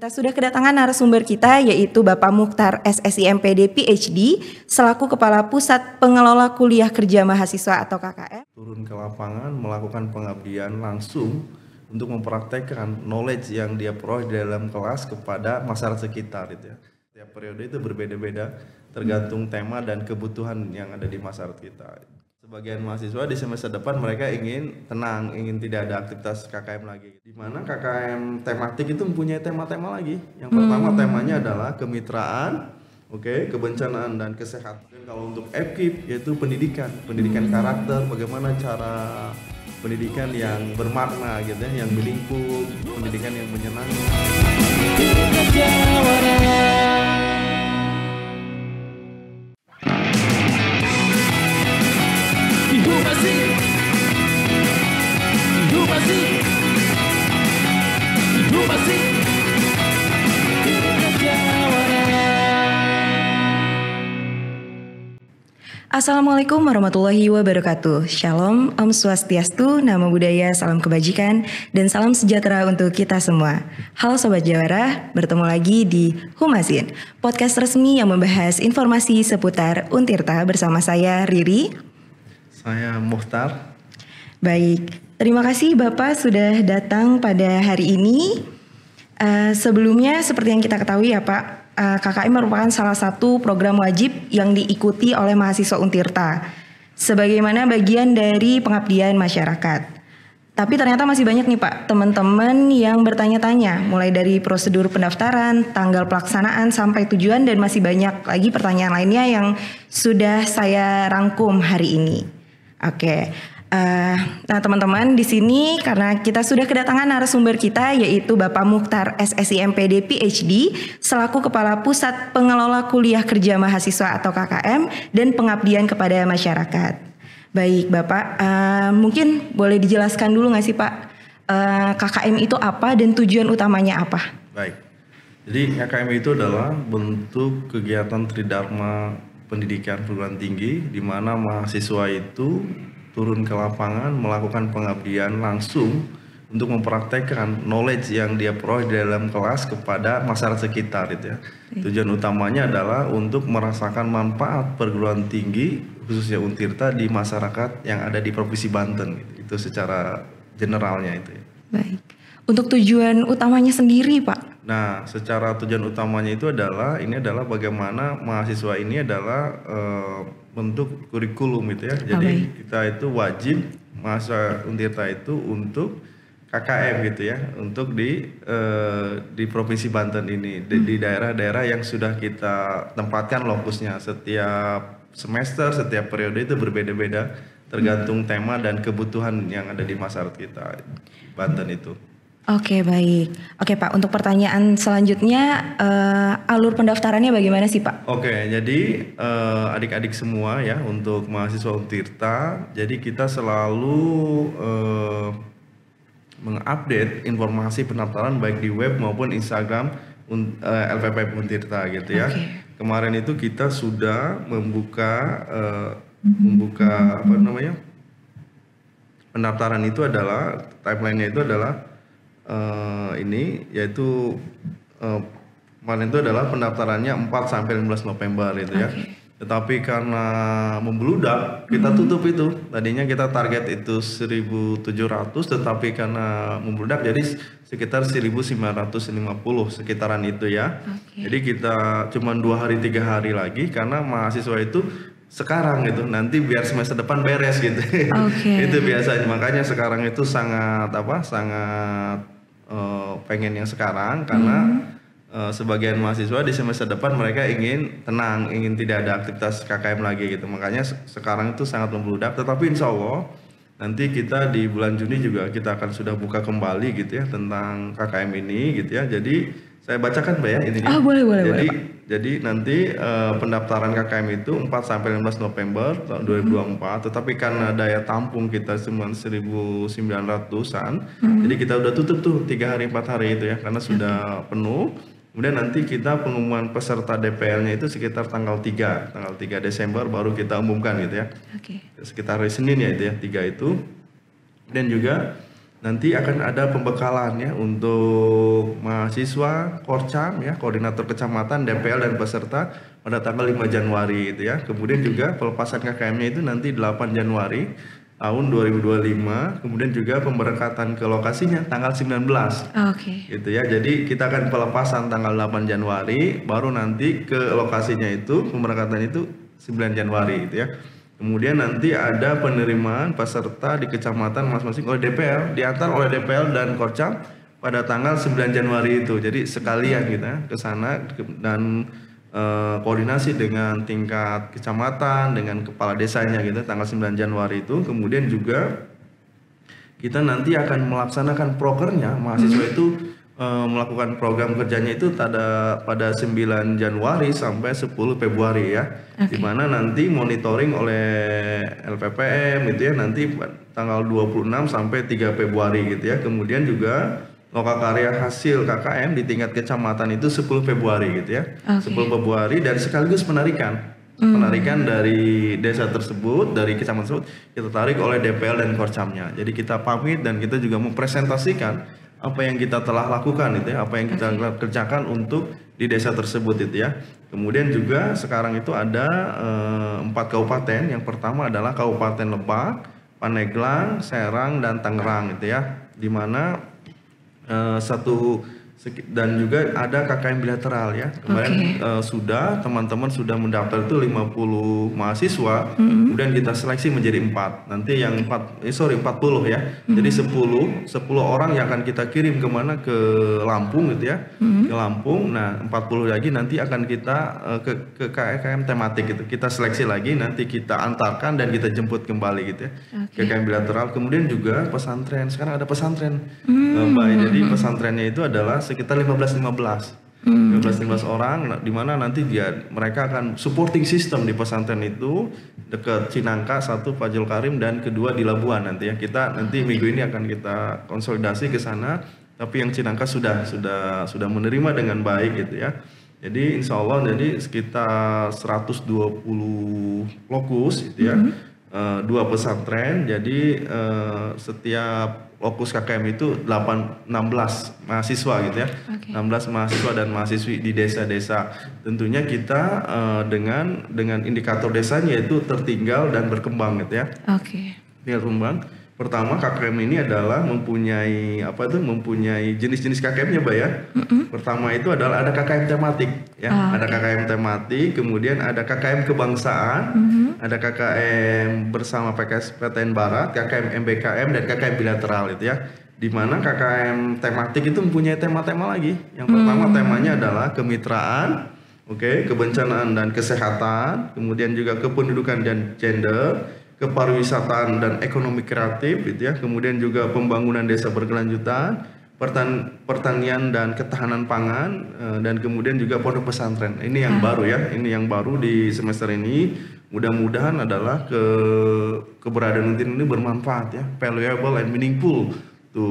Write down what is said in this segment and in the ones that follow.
Kita sudah kedatangan narasumber kita yaitu Bapak Mukhtar SSIMPD PhD selaku Kepala Pusat Pengelola Kuliah Kerja Mahasiswa atau KKM. Turun ke lapangan melakukan pengabdian langsung untuk mempraktekkan knowledge yang dia peroleh di dalam kelas kepada masyarakat sekitar gitu ya. Setiap periode itu berbeda-beda tergantung tema dan kebutuhan yang ada di masyarakat kita. Sebagian mahasiswa di semester depan mereka ingin tenang, ingin tidak ada aktivitas KKM lagi. Di mana KKM tematik itu mempunyai tema-tema lagi. Yang pertama temanya adalah kemitraan, kebencanaan dan kesehatan. Dan kalau untuk FKIP yaitu pendidikan karakter, bagaimana cara pendidikan yang bermakna gitu ya, yang berlingkup, pendidikan yang menyenangkan. Assalamualaikum warahmatullahi wabarakatuh. Shalom, Om Swastiastu, Namo Buddhaya, salam kebajikan, dan salam sejahtera untuk kita semua. Halo Sobat Jawara, bertemu lagi di Humasin, podcast resmi yang membahas informasi seputar Untirta bersama saya Riri. Saya Mukhtar. Baik, terima kasih Bapak sudah datang pada hari ini. Sebelumnya seperti yang kita ketahui ya Pak, KKM merupakan salah satu program wajib yang diikuti oleh mahasiswa Untirta sebagaimana bagian dari pengabdian masyarakat. Tapi ternyata masih banyak nih Pak teman-teman yang bertanya-tanya mulai dari prosedur pendaftaran, tanggal pelaksanaan sampai tujuan, dan masih banyak lagi pertanyaan lainnya yang sudah saya rangkum hari ini. Nah teman-teman, di sini karena kita sudah kedatangan narasumber kita yaitu Bapak Mukhtar SSIMPD PhD selaku Kepala Pusat Pengelola Kuliah Kerja Mahasiswa atau KKM dan Pengabdian kepada Masyarakat. Baik Bapak, mungkin boleh dijelaskan dulu nggak sih Pak, KKM itu apa dan tujuan utamanya apa? Baik, jadi KKM itu adalah bentuk kegiatan tridharma pendidikan perguruan tinggi di mana mahasiswa itu turun ke lapangan melakukan pengabdian langsung untuk mempraktekkan knowledge yang dia peroleh di dalam kelas kepada masyarakat sekitar gitu ya. Tujuan utamanya adalah untuk merasakan manfaat perguruan tinggi khususnya Untirta di masyarakat yang ada di Provinsi Banten gitu. Itu secara generalnya itu ya. Baik. Untuk tujuan utamanya sendiri Pak? Nah, secara tujuan utamanya itu adalah bagaimana mahasiswa ini adalah bentuk kurikulum gitu ya. Jadi kita itu wajib mahasiswa Untirta itu untuk KKM gitu ya, untuk di Provinsi Banten ini, di daerah-daerah yang sudah kita tempatkan lokusnya. Setiap semester, setiap periode itu berbeda-beda tergantung tema dan kebutuhan yang ada di masyarakat kita Banten itu. Oke, baik. Oke Pak, untuk pertanyaan selanjutnya, alur pendaftarannya bagaimana sih Pak? Oke, jadi adik-adik semua ya, untuk mahasiswa Untirta, jadi kita selalu mengupdate informasi pendaftaran baik di web maupun Instagram LPP Untirta gitu ya. Kemarin itu kita sudah membuka pendaftaran itu adalah timeline-nya itu adalah yaitu kemarin itu adalah pendaftarannya 4 sampai 15 November itu ya. Tetapi karena membludak kita tutup itu. Tadinya kita target itu 1.700, tetapi karena membludak jadi sekitar 1.950 sekitaran itu ya. Jadi kita cuma 2 hari 3 hari lagi karena mahasiswa itu sekarang gitu, nanti biar semester depan beres gitu. Itu biasanya, makanya sekarang itu sangat pengen yang sekarang karena sebagian mahasiswa di semester depan mereka ingin tenang, ingin tidak ada aktivitas KKM lagi gitu. Makanya sekarang itu sangat membludak, tetapi insya Allah nanti kita di bulan Juni juga kita akan sudah buka kembali gitu ya tentang KKM ini gitu ya. Jadi saya bacakan Mbak ya intinya. Boleh. Jadi nanti pendaftaran KKM itu 4 sampai 15 November tahun 2024, tetapi karena daya tampung kita cuma 1.900-an, jadi kita udah tutup tuh 3 hari 4 hari itu ya karena sudah penuh. Kemudian nanti kita pengumuman peserta DPL-nya itu sekitar tanggal 3 Desember baru kita umumkan gitu ya. Sekitar hari Senin ya itu ya, 3 itu. Dan juga nanti akan ada pembekalan ya untuk mahasiswa Korcam ya, koordinator kecamatan, DPL dan peserta pada tanggal 5 Januari itu ya. Kemudian juga pelepasan KKM-nya itu nanti 8 Januari tahun 2025, kemudian juga pemberangkatan ke lokasinya tanggal 19. Gitu ya. Jadi kita akan pelepasan tanggal 8 Januari, baru nanti ke lokasinya itu pemberangkatan itu 9 Januari gitu ya. Kemudian nanti ada penerimaan peserta di kecamatan masing-masing oleh DPL, diantar oleh DPL dan Korcam pada tanggal 9 Januari itu. Jadi sekalian kita ke sana dan koordinasi dengan tingkat kecamatan, dengan kepala desanya gitu tanggal 9 Januari itu. Kemudian juga kita nanti akan melaksanakan prokernya, mahasiswa itu melakukan program kerjanya itu pada 9 Januari sampai 10 Februari ya. Di mana nanti monitoring oleh LPPM gitu ya, nanti tanggal 26 sampai 3 Februari gitu ya. Kemudian juga lokakarya hasil KKM di tingkat kecamatan itu 10 Februari gitu ya. 10 Februari dan sekaligus penarikan. Penarikan dari desa tersebut, dari kecamatan tersebut kita tarik oleh DPL dan Korcamnya. Jadi kita pamit dan kita juga mempresentasikan apa yang kita telah lakukan itu ya, apa yang kita kerjakan untuk di desa tersebut itu ya. Kemudian juga sekarang itu ada 4 kabupaten. Yang pertama adalah Kabupaten Lebak, Pandeglang, Serang dan Tangerang itu ya. Di mana dan juga ada KKM bilateral ya. Kemarin teman-teman sudah mendaftar itu 50 mahasiswa, kemudian kita seleksi menjadi 4. Nanti yang 40 ya. Jadi 10 orang yang akan kita kirim kemana, ke Lampung gitu ya. Ke Lampung. Nah, 40 lagi nanti akan kita ke KKM tematik gitu. Kita seleksi lagi, nanti kita antarkan dan kita jemput kembali gitu ya. KKM bilateral. Kemudian juga pesantren. Sekarang ada pesantren. Jadi pesantrennya itu adalah sekitar 15 orang, di mana nanti mereka akan supporting system di pesantren itu dekat Cinangka, satu Fajrul Karim dan kedua di Labuan nanti ya. Kita nanti minggu ini akan kita konsolidasi ke sana, tapi yang Cinangka sudah menerima dengan baik gitu ya. Jadi insya Allah jadi sekitar 120 lokus gitu ya. 2 pesantren, jadi setiap lokus KKM itu 16 mahasiswa gitu ya. 16 mahasiswa dan mahasiswi di desa-desa. Tentunya kita dengan indikator desanya itu tertinggal dan berkembang gitu ya. Berkembang. Pertama, KKM ini adalah mempunyai jenis-jenis KKM-nya, Mbak ya. Pertama itu adalah ada KKM tematik ya. Ada KKM tematik, kemudian ada KKM kebangsaan, ada KKM bersama PTN Barat, KKM MBKM dan KKM bilateral itu ya. Di mana KKM tematik itu mempunyai tema-tema lagi. Yang pertama temanya adalah kemitraan, kebencanaan dan kesehatan, kemudian juga kependudukan dan gender, kepariwisataan dan ekonomi kreatif gitu ya. Kemudian juga pembangunan desa berkelanjutan, pertanian dan ketahanan pangan, dan kemudian juga pondok pesantren. Ini yang baru ya. Ini yang baru di semester ini. Mudah-mudahan adalah keberadaan ini bermanfaat ya, valuable and meaningful to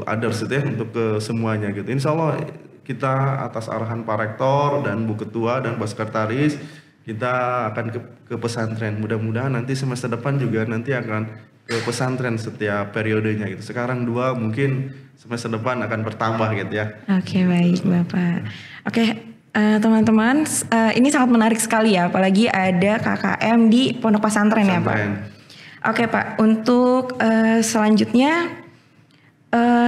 others gitu ya, untuk ke semuanya gitu. Insya Allah kita atas arahan Pak Rektor dan Bu Ketua dan Pak Sekretaris, kita akan ke pesantren. Mudah-mudahan nanti semester depan juga nanti akan ke pesantren setiap periodenya gitu. Sekarang 2, mungkin semester depan akan bertambah gitu ya. Baik Bapak. Teman-teman, ini sangat menarik sekali ya, apalagi ada KKM di pondok pesantren ya Pak. Pak, untuk selanjutnya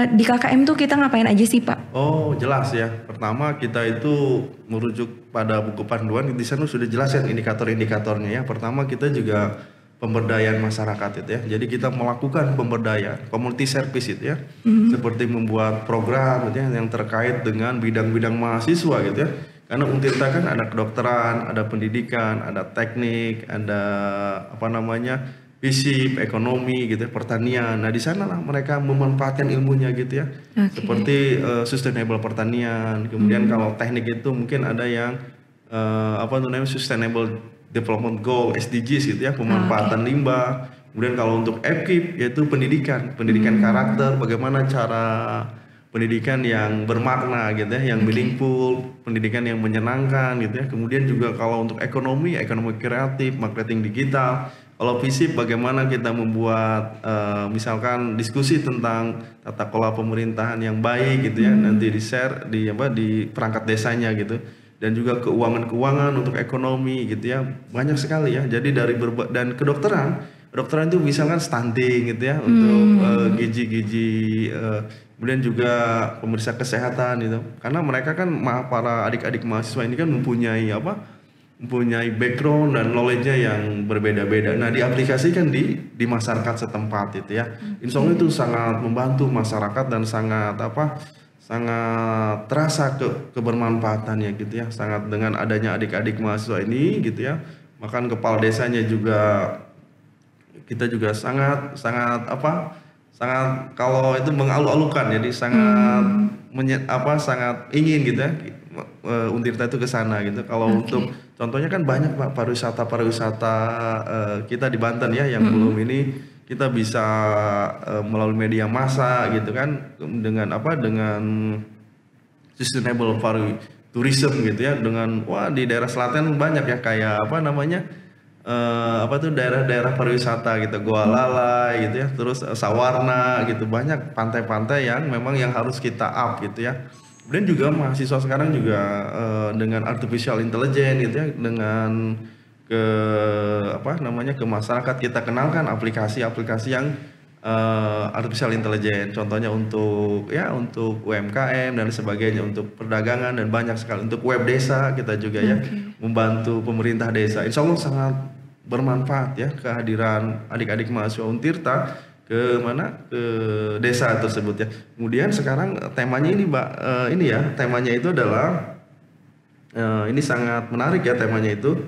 di KKM tuh kita ngapain aja sih Pak? Jelas ya. Pertama kita itu merujuk pada buku panduan, di sana sudah jelas ya indikator-indikatornya ya. Pertama kita juga pemberdayaan masyarakat itu ya. Jadi kita melakukan pemberdayaan, community service itu ya. Seperti membuat program gitu ya, yang terkait dengan bidang-bidang mahasiswa gitu ya. Karena Untirta kan ada kedokteran, ada pendidikan, ada teknik, ada FISIP, ekonomi gitu ya, pertanian. Nah di sana lah mereka memanfaatkan ilmunya gitu ya. Seperti sustainable pertanian. Kemudian kalau teknik itu mungkin ada yang sustainable development goal, SDGs gitu ya, pemanfaatan limbah. Kemudian kalau untuk FKIP yaitu pendidikan karakter, bagaimana cara pendidikan yang bermakna gitu ya, yang meaningful, pendidikan yang menyenangkan gitu ya. Kemudian juga kalau untuk ekonomi kreatif, marketing digital, Kalau FISIP bagaimana kita membuat misalkan diskusi tentang tata kelola pemerintahan yang baik gitu ya, nanti di-share di perangkat desanya gitu. Dan juga keuangan untuk ekonomi gitu ya, banyak sekali ya. Jadi dari dan kedokteran itu misalkan stunting gitu ya, untuk gizi-gizi, kemudian juga pemeriksa kesehatan gitu. Karena mereka kan para adik-adik mahasiswa ini kan mempunyai background dan knowledge-nya yang berbeda-beda. Nah, diaplikasikan di masyarakat setempat itu ya. Insya Allah itu sangat membantu masyarakat dan sangat terasa kebermanfaatannya gitu ya. Sangat dengan adanya adik-adik mahasiswa ini gitu ya. Bahkan kepala desanya juga kita juga sangat kalau itu mengalu-alukan, jadi sangat ingin gitu ya, Untirta itu ke sana gitu. Kalau untuk contohnya kan banyak Pak pariwisata kita di Banten ya yang belum ini kita bisa melalui media massa gitu kan, dengan sustainable tourism gitu ya, dengan di daerah selatan banyak ya, kayak daerah-daerah pariwisata gitu, Goa Lalai gitu ya, terus Sawarna gitu, banyak pantai-pantai yang memang yang harus kita up gitu ya. Kemudian juga mahasiswa sekarang juga dengan artificial intelligence gitu ya, dengan ke masyarakat kita kenalkan aplikasi-aplikasi yang artificial intelligence, contohnya untuk UMKM dan sebagainya, untuk perdagangan dan banyak sekali, untuk web desa kita juga ya membantu pemerintah desa. Insya Allah sangat bermanfaat ya kehadiran adik-adik mahasiswa Untirta ke desa tersebut ya. Kemudian sekarang temanya ini Mbak, temanya itu adalah ini sangat menarik ya temanya itu.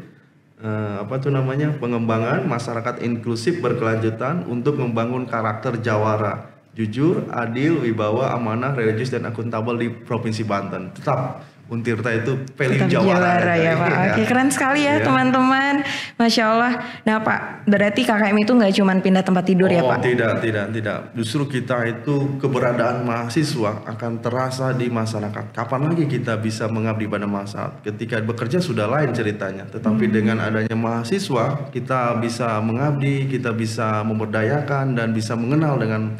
Pengembangan masyarakat inklusif berkelanjutan untuk membangun karakter jawara, jujur, adil, wibawa, amanah, religius dan akuntabel di Provinsi Banten. Tetap Untirta itu value jawara ya Pak. Oke, keren sekali ya teman-teman. Masya Allah. Nah Pak, berarti KKM itu nggak cuma pindah tempat tidur ya Pak? Tidak. Justru kita itu keberadaan mahasiswa akan terasa di masyarakat. Kapan lagi kita bisa mengabdi pada masyarakat? Ketika bekerja sudah lain ceritanya. Tetapi dengan adanya mahasiswa, kita bisa mengabdi, kita bisa memberdayakan dan bisa mengenal dengan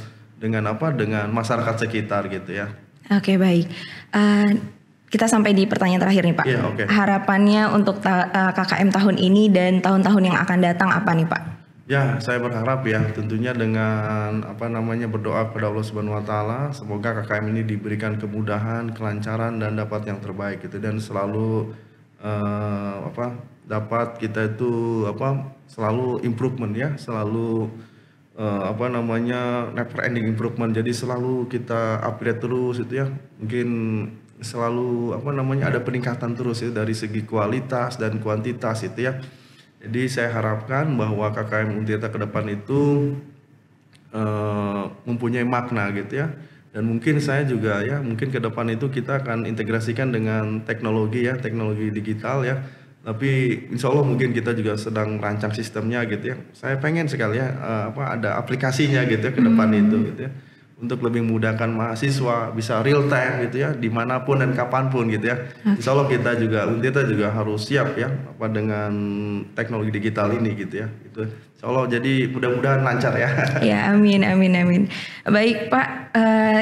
masyarakat sekitar gitu ya. Oke, baik. Kita sampai di pertanyaan terakhir nih Pak. Harapannya untuk KKM tahun ini dan tahun-tahun yang akan datang apa nih Pak? Ya, saya berharap ya tentunya dengan berdoa kepada Allah Subhanahu wa taala, semoga KKM ini diberikan kemudahan, kelancaran dan dapat yang terbaik gitu, dan selalu dapat kita itu selalu improvement ya, selalu never ending improvement. Jadi selalu kita upgrade terus itu ya. Mungkin selalu ada peningkatan terus ya dari segi kualitas dan kuantitas itu ya. Jadi saya harapkan bahwa KKM Untirta ke depan itu mempunyai makna gitu ya. Dan mungkin saya juga ya, mungkin ke depan itu kita akan integrasikan dengan teknologi digital ya. Tapi insya Allah mungkin kita juga sedang merancang sistemnya gitu ya. Saya pengen sekali ya ada aplikasinya gitu ya ke depan itu gitu ya. Untuk lebih memudahkan mahasiswa bisa real time gitu ya, dimanapun dan kapanpun gitu ya. Insya Allah kita juga Untirta juga harus siap ya dengan teknologi digital ini gitu ya. Itu Insya Allah, jadi mudah-mudahan lancar ya. Ya, amin. Baik Pak,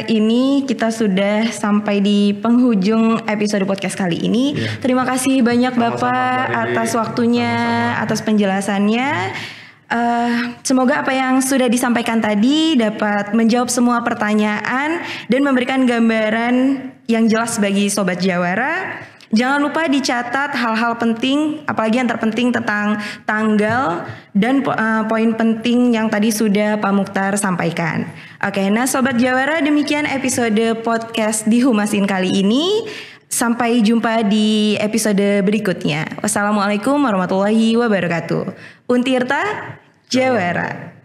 ini kita sudah sampai di penghujung episode podcast kali ini. Terima kasih banyak Bapak atas waktunya, atas penjelasannya. Semoga apa yang sudah disampaikan tadi dapat menjawab semua pertanyaan dan memberikan gambaran yang jelas bagi Sobat Jawara. Jangan lupa dicatat hal-hal penting, apalagi yang terpenting tentang tanggal dan poin penting yang tadi sudah Pak Mukhtar sampaikan. Oke, nah Sobat Jawara, demikian episode podcast di Humasin kali ini. Sampai jumpa di episode berikutnya. Wassalamualaikum warahmatullahi wabarakatuh. Untirta Jawara.